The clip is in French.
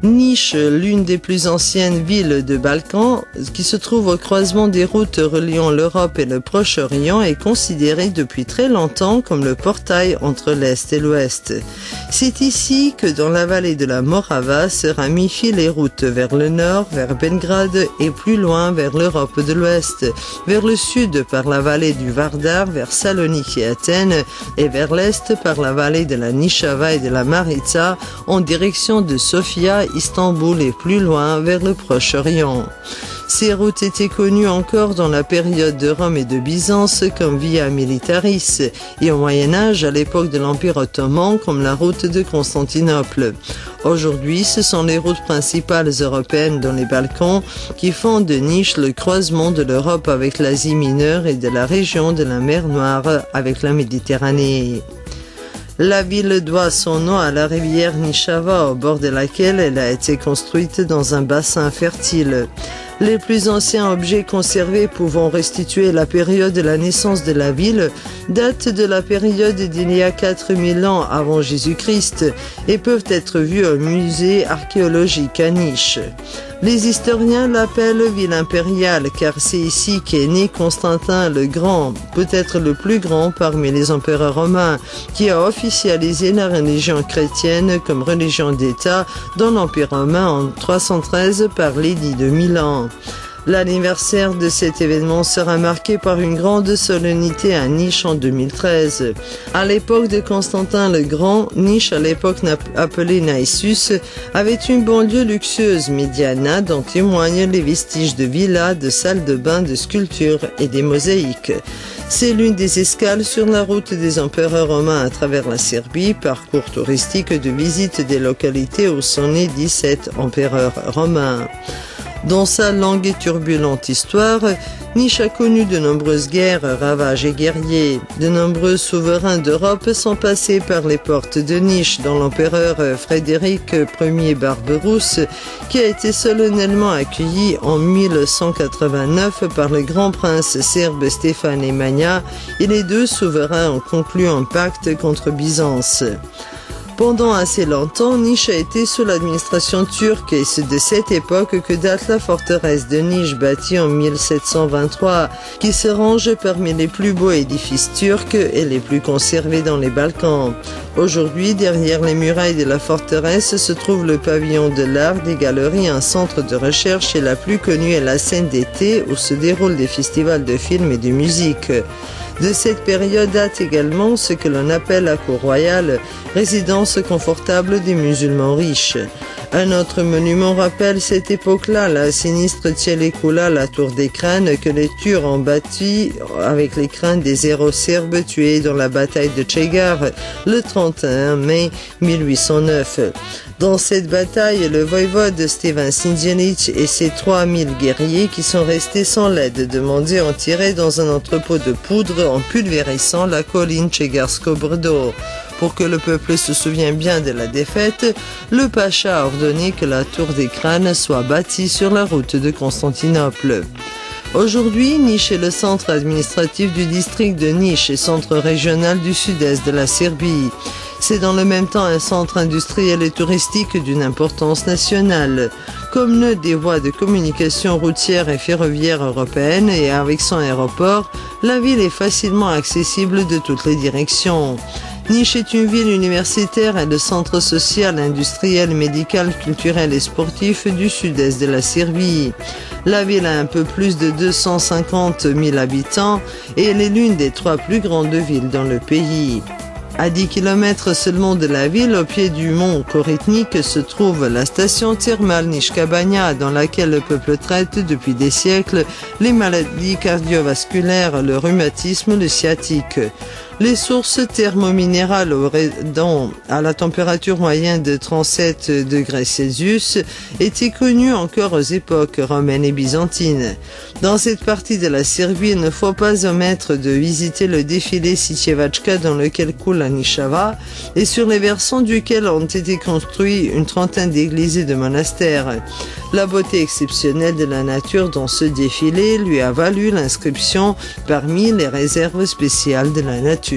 Niš, l'une des plus anciennes villes de Balkans, qui se trouve au croisement des routes reliant l'Europe et le Proche-Orient, est considérée depuis très longtemps comme le portail entre l'Est et l'Ouest. C'est ici que dans la vallée de la Morava se ramifient les routes vers le nord, vers Belgrade et plus loin vers l'Europe de l'Ouest, vers le sud par la vallée du Vardar, vers Salonique et Athènes, et vers l'est par la vallée de la Nishava et de la Maritsa en direction de Sofia, Istanbul et plus loin vers le Proche-Orient. Ces routes étaient connues encore dans la période de Rome et de Byzance comme Via Militaris et au Moyen-Âge à l'époque de l'Empire ottoman comme la route de Constantinople. Aujourd'hui, ce sont les routes principales européennes dans les Balkans qui font de Niš le croisement de l'Europe avec l'Asie mineure et de la région de la mer Noire avec la Méditerranée. La ville doit son nom à la rivière Nishava, au bord de laquelle elle a été construite dans un bassin fertile. Les plus anciens objets conservés pouvant restituer la période de la naissance de la ville datent de la période d'il y a 4000 ans avant Jésus-Christ et peuvent être vus au musée archéologique à Niš. Les historiens l'appellent ville impériale car c'est ici qu'est né Constantin le Grand, peut-être le plus grand parmi les empereurs romains, qui a officialisé la religion chrétienne comme religion d'État dans l'Empire romain en 313 par l'édit de Milan. L'anniversaire de cet événement sera marqué par une grande solennité à Niš en 2013. À l'époque de Constantin le Grand, Niš, à l'époque appelée Naissus, avait une banlieue luxueuse, Mediana, dont témoignent les vestiges de villas, de salles de bain, de sculptures et des mosaïques. C'est l'une des escales sur la route des empereurs romains à travers la Serbie, parcours touristique de visite des localités où sont nés 17 empereurs romains. Dans sa longue et turbulente histoire, Niš a connu de nombreuses guerres, ravages et guerriers. De nombreux souverains d'Europe sont passés par les portes de Niš, dont l'empereur Frédéric Ier Barberousse, qui a été solennellement accueilli en 1189 par le grand prince serbe Stefan Nemanja, et les deux souverains ont conclu un pacte contre Byzance. Pendant assez longtemps, Niš a été sous l'administration turque et c'est de cette époque que date la forteresse de Niš bâtie en 1723, qui se range parmi les plus beaux édifices turcs et les plus conservés dans les Balkans. Aujourd'hui, derrière les murailles de la forteresse se trouve le pavillon de l'art, des galeries, un centre de recherche et la plus connue est la scène d'été où se déroulent des festivals de films et de musique. De cette période date également ce que l'on appelle la cour royale, résidence confortable des musulmans riches. Un autre monument rappelle cette époque-là, la sinistre Tjelekula, la tour des crânes, que les Turcs ont bâtie avec les crânes des héros serbes tués dans la bataille de Chegar le 31 mai 1809. Dans cette bataille, le voïvode Stevan Sinjelić et ses 3000 guerriers qui sont restés sans l'aide de Mandir ont tiré dans un entrepôt de poudre en pulvérisant la colline Chegarsko Brdo. Pour que le peuple se souvienne bien de la défaite, le pacha a ordonné que la tour des crânes soit bâtie sur la route de Constantinople. Aujourd'hui, Niš est le centre administratif du district de Niš et centre régional du sud-est de la Serbie. C'est dans le même temps un centre industriel et touristique d'une importance nationale. Comme nœud des voies de communication routière et ferroviaire européennes et avec son aéroport, la ville est facilement accessible de toutes les directions. Niš est une ville universitaire et le centre social, industriel, médical, culturel et sportif du sud-est de la Serbie. La ville a un peu plus de 250 000 habitants et elle est l'une des 3 plus grandes villes dans le pays. À 10 km seulement de la ville, au pied du mont Koritnik, se trouve la station thermale Niška Banja, dans laquelle le peuple traite depuis des siècles les maladies cardiovasculaires, le rhumatisme, le sciatique. Les sources thermominérales à la température moyenne de 37 degrés Celsius étaient connues encore aux époques romaines et byzantines. Dans cette partie de la Serbie, il ne faut pas omettre de visiter le défilé Sićevačka dans lequel coule la Nishava et sur les versants duquel ont été construits une trentaine d'églises et de monastères. La beauté exceptionnelle de la nature dans ce défilé lui a valu l'inscription parmi les réserves spéciales de la nature.